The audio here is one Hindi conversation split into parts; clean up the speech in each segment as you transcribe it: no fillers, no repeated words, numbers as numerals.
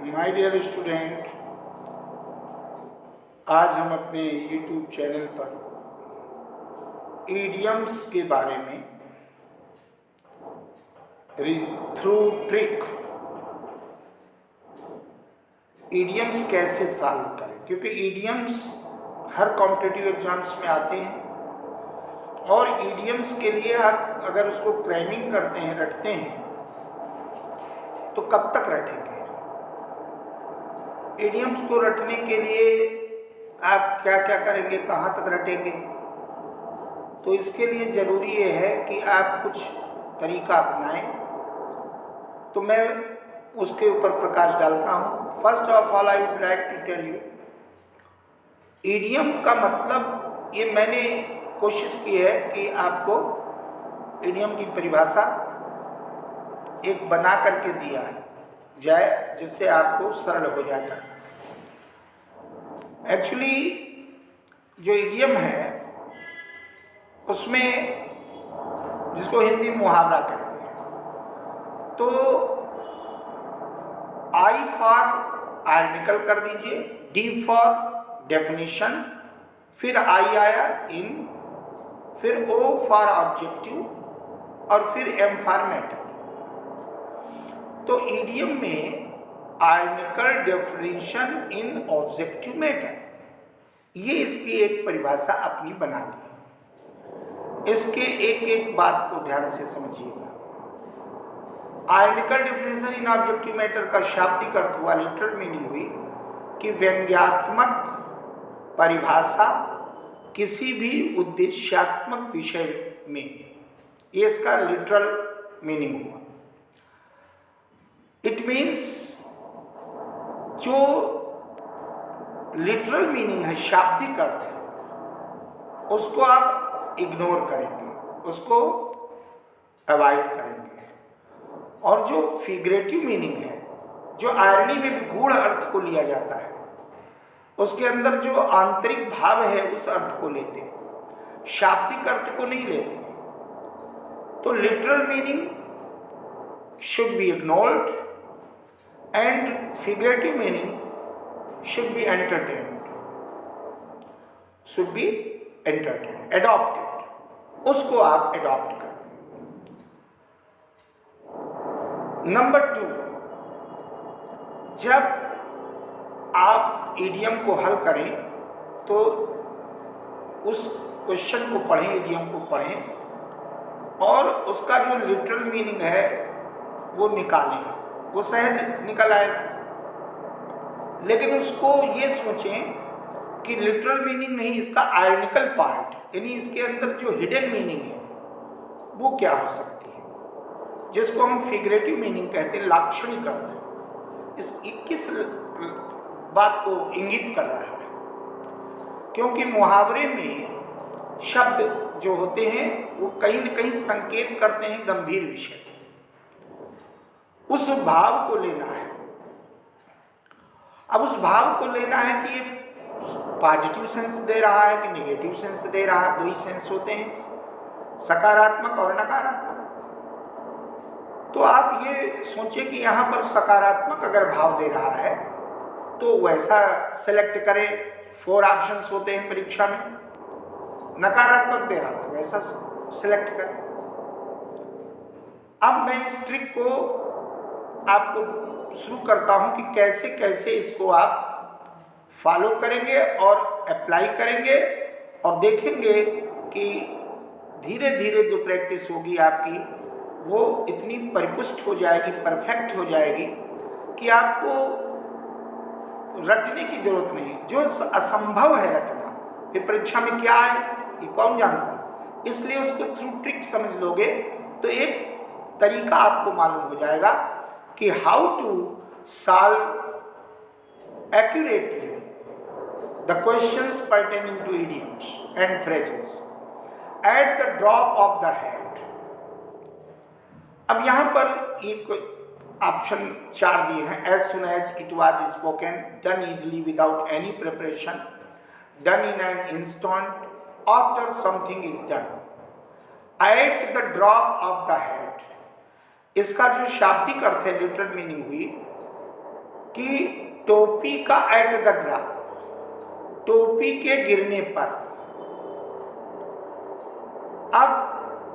माय डियर स्टूडेंट, आज हम अपने यूट्यूब चैनल पर ईडियम्स के बारे में थ्रू ट्रिक ईडियम्स कैसे सॉल्व करें, क्योंकि ईडियम्स हर कॉम्पिटिटिव एग्जाम्स में आते हैं और ईडियम्स के लिए आप अगर उसको क्रैमिंग करते हैं, रटते हैं, तो कब तक रटेंगे। ईडियम्स को रटने के लिए आप क्या क्या करेंगे, कहाँ तक रटेंगे। तो इसके लिए ज़रूरी ये है कि आप कुछ तरीका अपनाएं। तो मैं उसके ऊपर प्रकाश डालता हूँ। First of all I would like to tell you, idiom का मतलब ये मैंने कोशिश की है कि आपको ईडियम की परिभाषा एक बना करके दिया जाए जिससे आपको सरल हो जाता है। एक्चुअली जो ईडियम है उसमें, जिसको हिंदी में मुहावरा कहते हैं, तो आई फॉर आर्टिकल कर दीजिए, डी फॉर डेफिनेशन, फिर आई आया इन, फिर ओ फॉर ऑब्जेक्टिव और फिर एम फॉर मैटर। तो ईडियम में आर्टिकल, डेफिनेशन, इन, ऑब्जेक्टिव, मैटर, ये इसकी एक परिभाषा अपनी बना ली। इसके एक एक बात को ध्यान से समझिएगा। आर्टिकल, डेफिनेशन, इन, ऑब्जेक्टिव, मैटर का शाब्दिक अर्थ हुआ, लिटरल मीनिंग हुई कि व्यंग्यात्मक परिभाषा किसी भी उद्देश्यात्मक विषय में, ये इसका लिटरल मीनिंग हुआ। इट मीन्स जो लिटरल मीनिंग है, शाब्दिक अर्थ है, उसको आप इग्नोर करेंगे, उसको अवॉइड करेंगे। और जो फिगरेटिव मीनिंग है, जो आयरनी में भी गूढ़ अर्थ को लिया जाता है, उसके अंदर जो आंतरिक भाव है उस अर्थ को लेते हैं, शाब्दिक अर्थ को नहीं लेते। तो literal meaning should be ignored and figurative meaning should be entertained, adopted, उसको आप adopt करें। नंबर 2, जब आप ईडियम को हल करें तो उस क्वेश्चन को पढ़ें, ईडियम को पढ़ें और उसका जो लिटरल मीनिंग है वो निकालें, वो सहज निकल आएगा। लेकिन उसको ये सोचें कि लिटरल मीनिंग नहीं, इसका आयरनिकल पार्ट, यानी इसके अंदर जो हिडन मीनिंग है वो क्या हो सकती है, जिसको हम फिगरेटिव मीनिंग कहते हैं, लाक्षणिक अर्थ। इस किस बात को इंगित कर रहा है, क्योंकि मुहावरे में शब्द जो होते हैं वो कहीं न कहीं संकेत करते हैं गंभीर विषय, उस भाव को लेना है। अब उस भाव को लेना है कि ये पॉजिटिव सेंस दे रहा है कि नेगेटिव सेंस दे रहा है। दो ही सेंस होते हैं, सकारात्मक और नकारात्मक। तो आप ये सोचें कि यहाँ पर सकारात्मक अगर भाव दे रहा है तो वैसा सेलेक्ट करें, 4 ऑप्शंस होते हैं परीक्षा में। नकारात्मक दे रहा तो वैसा सेलेक्ट करें। अब मैं इस ट्रिक को आपको शुरू करता हूं कि कैसे कैसे इसको आप फॉलो करेंगे और अप्लाई करेंगे, और देखेंगे कि धीरे धीरे जो प्रैक्टिस होगी आपकी वो इतनी परिपुष्ट हो जाएगी, परफेक्ट हो जाएगी कि आपको रटने की जरूरत नहीं। जो असंभव है रटना, फिर परीक्षा में क्या आए ये कौन जानता। इसलिए उसको थ्रू ट्रिक समझ लोगे तो एक तरीका आपको मालूम हो जाएगा कि how to solve accurately the questions pertaining to idioms and phrases at the drop of the hat. अब यहाँ पर एक ऑप्शन 4 दिए हैं। As soon as it was spoken, done easily without any preparation, done in an instant, after something is done, at the drop of the hat. इसका जो शाब्दिक अर्थ है, लिटरल मीनिंग हुई कि टोपी का एट द ड्रॉप, टोपी के गिरने पर। अब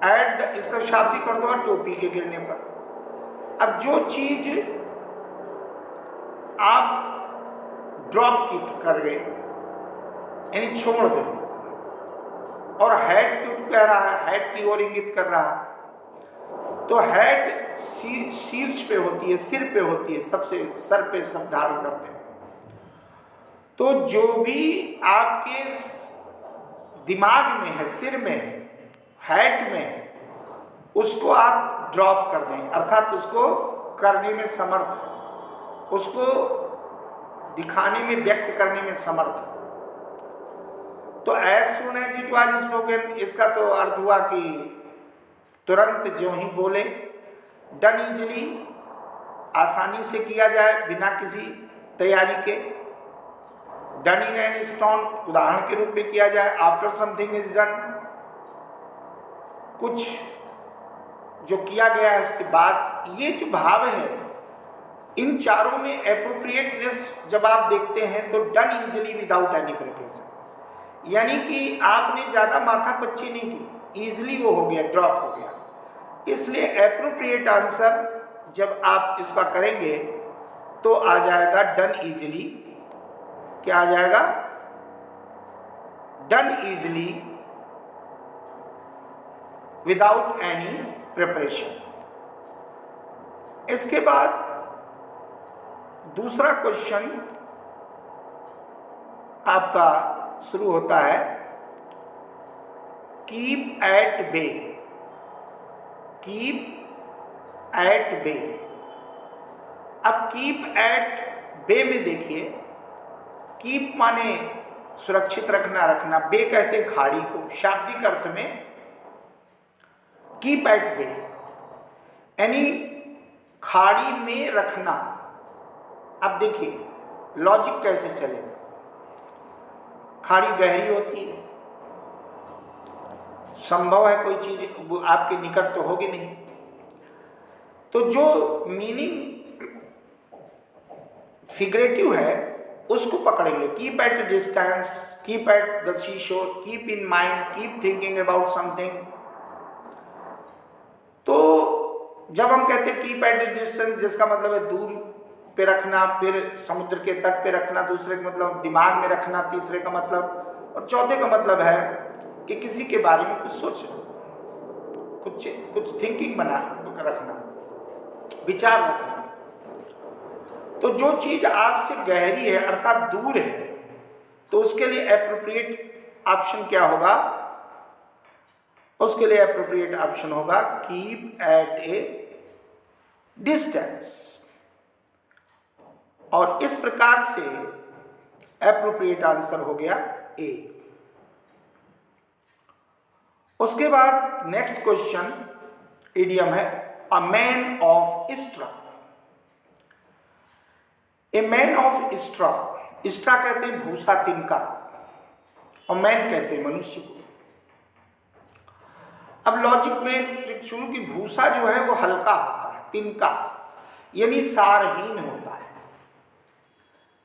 एट द, इसका शाब्दिक अर्थ हुआ टोपी के गिरने पर। अब जो चीज आप ड्रॉप की कर गए, यानी छोड़ दें, और हेड क्यों कह रहा है, हेड की ओर इंगित कर रहा है, तो हेड शीर्ष पे होती है, सिर पे होती है, सबसे सर पे सब धारण करते हैं। तो जो भी आपके दिमाग में है, सिर में है, हेड में, उसको आप ड्रॉप कर दें, अर्थात उसको करने में समर्थ, उसको दिखाने में, व्यक्त करने में समर्थ। तो as soon as it was spoken, इसका तो अर्थ हुआ कि तुरंत जो ही बोले, डन इजली, आसानी से किया जाए बिना किसी तैयारी के, डन इन एन स्टोन, उदाहरण के रूप में किया जाए, आफ्टर समथिंग इज डन, कुछ जो किया गया है उसके बाद। ये जो भाव है इन चारों में एप्रोप्रिएटनेस जब आप देखते हैं तो done easily without any preparation, यानी कि आपने ज़्यादा माथापच्ची नहीं की, इजली वो हो गया, ड्रॉप हो गया। इसलिए एप्रोप्रिएट आंसर जब आप इसका करेंगे तो आ जाएगा डन इजली। क्या आ जाएगा? Done easily without any preparation. इसके बाद दूसरा क्वेश्चन आपका शुरू होता है, keep at bay, keep at bay. अब कीप एट बे में देखिए, कीप माने सुरक्षित रखना, रखना, बे कहते हैं खाड़ी को, शाब्दिक अर्थ में कीप एट बे यानी खाड़ी में रखना। अब देखिए लॉजिक कैसे चलेगा, खाड़ी गहरी होती है, संभव है कोई चीज आपके निकट तो होगी नहीं, तो जो मीनिंग फिगरेटिव है उसको पकड़ेंगे। Keep at distance, keep at the sea shore, keep in mind, keep thinking about something. तो जब हम कहते हैं कीप एट डिस्टेंस, जिसका मतलब है दूर पे रखना, फिर समुद्र के तट पे रखना, दूसरे का मतलब दिमाग में रखना, तीसरे का मतलब, और चौथे का मतलब है कि किसी के बारे में कुछ सोचना, कुछ थिंकिंग बना रखना, विचार रखना। तो जो चीज आपसे गहरी है अर्थात दूर है, तो उसके लिए एप्रोप्रिएट ऑप्शन क्या होगा? उसके लिए एप्रोप्रिएट ऑप्शन होगा कीप एट ए डिस्टेंस। और इस प्रकार से एप्रोप्रिएट आंसर हो गया ए। उसके बाद नेक्स्ट क्वेश्चन इडियम है a man of straw. A man of straw, straw कहते हैं भूसा, तिनका, और मैन कहते हैं मनुष्य को। अब लॉजिक में ट्रिक शुरू की, भूसा जो है वो हल्का होता है, तिनका यानी सारहीन होता है,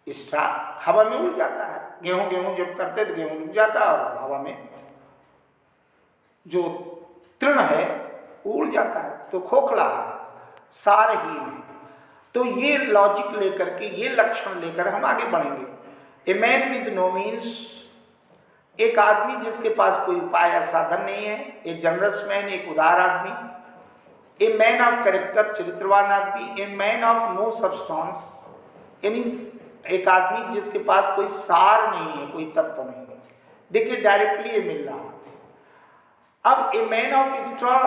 स्ट्रॉ हवा में उड़ जाता है। गेहूं जब करते तो गेहूं उड़ जाता है और हवा में जो तृण है उड़ जाता है, तो खोखला है, सारहीन है। तो ये लॉजिक लेकर के, ये लक्षण लेकर हम आगे बढ़ेंगे। A man with no means, एक आदमी जिसके पास कोई उपाय या साधन नहीं है। ए जनरस मैन, एक उदार आदमी। ए मैन ऑफ कैरेक्टर, चरित्रवान आदमी। A man of no substance, यानी एक आदमी जिसके पास कोई सार नहीं है, कोई तत्व नहीं है। देखिए डायरेक्टली ये मिल रहा है। अब ए मैन ऑफ स्ट्रॉ,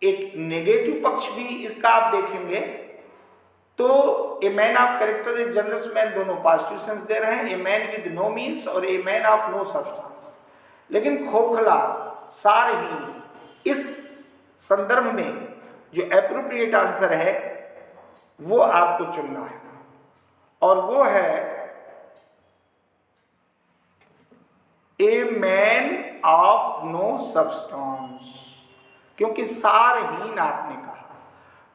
एक नेगेटिव पक्ष भी इसका आप देखेंगे तो a man of character, a generous man, दोनों पॉजिटिव सेंस दे रहे हैं। A man with no means और a man of no substance, लेकिन खोखला, सारहीन, इस संदर्भ में जो एप्रोप्रिएट आंसर है वो आपको चुनना है, और वो है a man of no substance, क्योंकि सारहीन आपने कहा,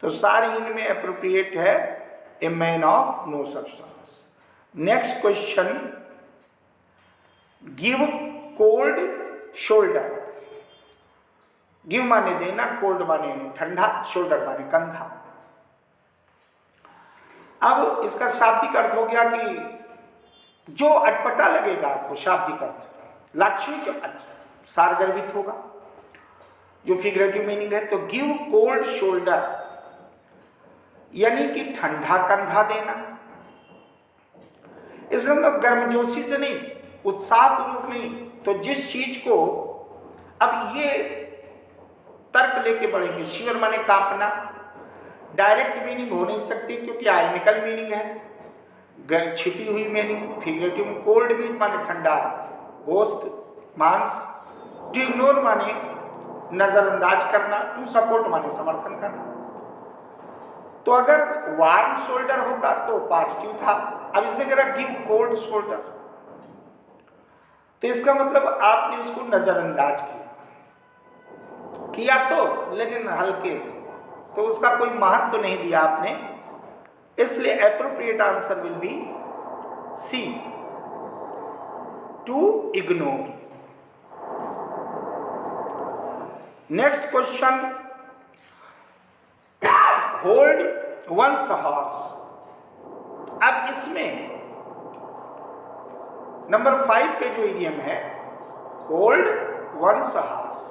तो सारहीन में एप्रोप्रिएट है a man of no substance. Next question, give cold shoulder. Give माने देना, कोल्ड माने ठंडा, शोल्डर माने कंधा। अब इसका शाब्दिक अर्थ हो गया कि जो अटपटा लगेगा आपको, शाब्दिक अर्थ, लाक्षणिक अर्थ सारगर्भित होगा, जो फिगरेटिव मीनिंग है। तो गिव कोल्ड शोल्डर यानी कि ठंडा कंधा देना। इसका मतलब गर्मजोशी से नहीं, उत्साहपूर्वक नहीं। तो जिस चीज को, अब ये तर्क लेके बढ़ेंगे, शिवर माने कांपना, डायरेक्ट मीनिंग हो नहीं सकती क्योंकि आयरनिकल मीनिंग है, छिपी हुई मीनिंग फिगरेटिव में। कोल्ड मीट माने ठंडा, गोश्त, मांस। टू इग्नोर माने नजरअंदाज करना, टू सपोर्ट माने समर्थन करना। तो अगर वार्म शोल्डर होता तो पॉजिटिव था, अब इसमें कह रहा गिव कोल्ड शोल्डर, तो इसका मतलब आपने उसको नजरअंदाज किया तो, लेकिन हल्के से, तो उसका कोई महत्व तो नहीं दिया आपने, इसलिए appropriate answer will be C, to ignore. Next question, hold one's horse. अब इसमें नंबर 5 पे जो इडियम है, होल्ड वंस हॉर्स,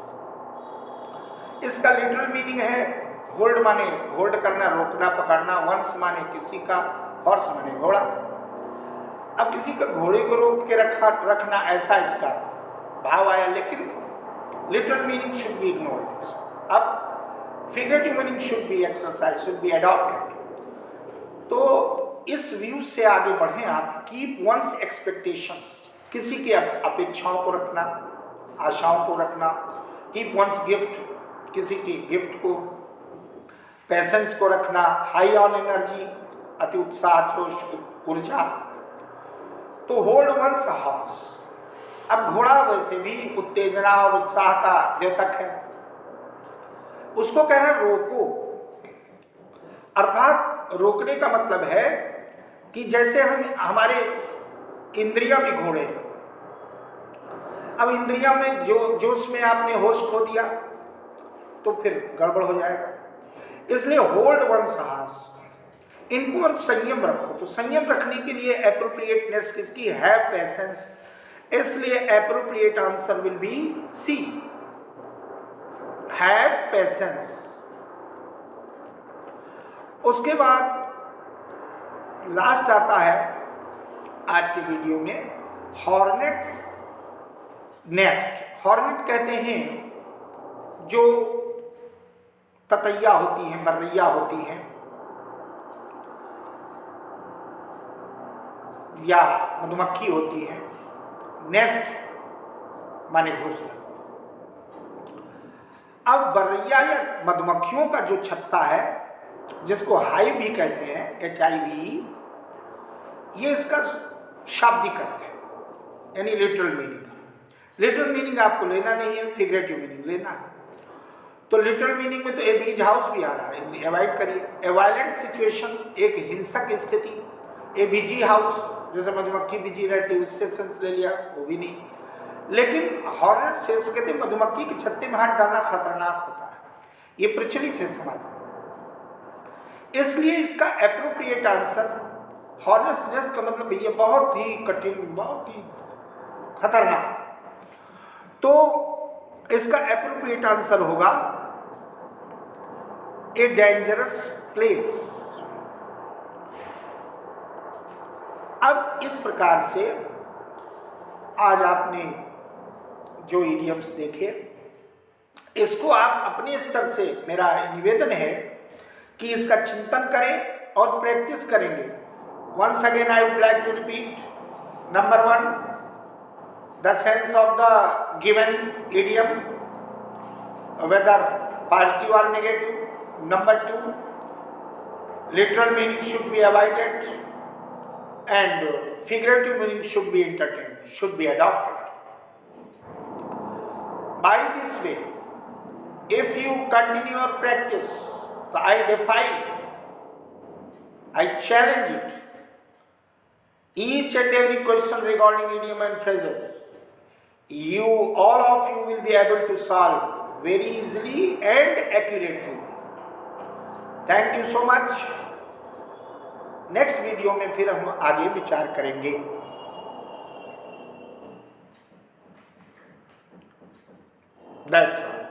इसका लिटरल मीनिंग है होल्ड माने होल्ड करना, रोकना, पकड़ना, वंस माने किसी का, हॉर्स माने घोड़ा। अब किसी का घोड़े को रोक के रखना, ऐसा इसका भाव आया, लेकिन literal meaning should be ignored. अब figurative meaning should be exercise, should be adopted. तो इस व्यू से आगे बढ़ें आप। कीप वंस एक्सपेक्टेशंस, किसी की अपेक्षाओं को रखना, आशाओं को रखना। कीप वंस गिफ्ट, किसी की गिफ्ट को, पैसेंस को रखना। हाई ऑन एनर्जी, अति उत्साह, जोश, ऊर्जा। तो होल्ड वंस हॉर्स, अब घोड़ा वैसे भी उत्तेजना और उत्साह का द्योतक है, उसको कह रहे रोको। अर्थात रोकने का मतलब है कि जैसे हम, हमारे इंद्रियां भी घोड़े, अब इंद्रियां में जोश में आपने होश खो दिया तो फिर गड़बड़ हो जाएगा। इसलिए होल्ड वंस हॉर्स, इनको और संयम रखो। तो संयम रखने के लिए एप्रोप्रिएटनेस किसकी है, पेशेंस। इसलिए appropriate answer will be C, have patience. उसके बाद लास्ट आता है आज के वीडियो में, हॉर्नेट नेस्ट। हॉर्नेट कहते हैं जो ततैया होती हैं, बर्रैया होती हैं, या मधुमक्खी होती है। नेस्ट माने घोंसला। अब बर्रैया या मधुमक्खियों का जो छत्ता है, जिसको हाइव भी कहते हैं, HIV, ये इसका शाब्दिक अर्थ है, यानी लिटरल मीनिंग। लिटरल मीनिंग आपको लेना नहीं है, फिगरेटिव मीनिंग लेना है। तो लिटरल मीनिंग में तो ए बीज हाउस भी आ रहा है, अवॉइड करिए। ए वायलेंट सिचुएशन, एक हिंसक स्थिति। ए बिजी हाउस, जैसे मधुमक्खी बिजी रहती है, उससे सेंस ले लिया, वो भी नहीं। लेकिन हॉर्नेट से तो कहते हैं मधुमक्खी के छत्ते में हाथ डालना खतरनाक होता है, ये प्रचलित है समाज में। इसलिए इसका एप्रोप्रिएट आंसर, हॉर्नेट नेस्ट का मतलब ये बहुत ही कठिन, बहुत ही खतरनाक। तो इसका एप्रोप्रिएट आंसर होगा ए डेंजरस प्लेस। अब इस प्रकार से आज आपने जो इडियम्स देखे, इसको आप अपने स्तर से, मेरा निवेदन है कि इसका चिंतन करें और प्रैक्टिस करेंगे। Once again I would like to repeat, number 1, the sense of the given idiom, whether positive और नेगेटिव। Number 2, literal meaning should be avoided and figurative meaning should be entertained, should be adopted. By this way, if you continue your practice, so I defy I challenge it. Each and every question regarding idiom and phrases, all of you will be able to solve very easily and accurately. Thank you so much. Next video में फिर हम आगे विचार करेंगे. That's all.